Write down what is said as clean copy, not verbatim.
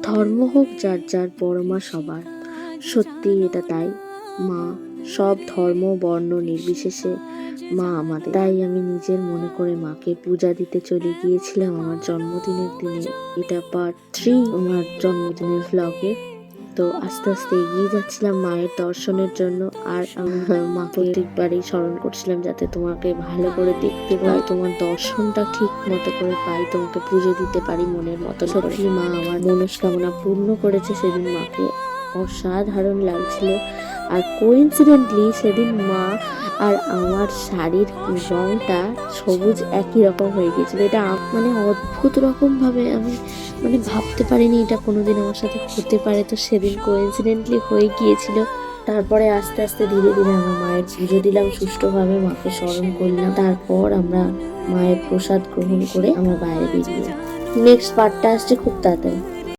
ধর্ম হোক যার যার, বড় মা সবার। সত্যি এটা তাই। মা সব ধর্ম বর্ণ নির্বিশেষে মা আমাদের। তাই আমি নিজের মনে করে মাকে পূজা দিতে চলে গিয়েছিলাম আমার জন্মদিনের দিনে। এটা পার্ট 3 আমার জন্মদিনের ভ্লগে। তো আস্তে আস্তে এগিয়ে যাচ্ছিলাম মায়ের দর্শনের জন্য। আর আমি মাকে প্রত্যেকবারই স্মরণ করছিলাম যাতে তোমাকে ভালো করে দেখতে পাই, তোমার দর্শনটা ঠিক মতো করে পাই, তোমাকে পুজো দিতে পারি মনের মতো। সত্যি মা আমার মনস্কামনা পূর্ণ করেছে সেদিন। মাকে অসাধারণ লাগছিল। আর কোইন্সিডেন্টলি সেদিন মা আর আমার শাড়ির রংটা সবুজ একই রকম হয়ে গিয়েছিল। এটা মানে অদ্ভুত রকম ভাবে আমি ভাবতে পারিনি এটা কোনোদিন আমার সাথে হতে পারে। তো সেদিন কোইন্সিডেন্টলি হয়ে গিয়েছিল। তারপরে আস্তে আস্তে ধীরে ধীরে আমরা মায়ের পুজো দিলাম সুষ্ঠুভাবে, মাকে স্মরণ করলাম। তারপর আমরা মায়ের প্রসাদ গ্রহণ করে আমরা বাইরে বেরিয়ে। নেক্সট পার্টটা আসছে খুব তাড়াতাড়ি।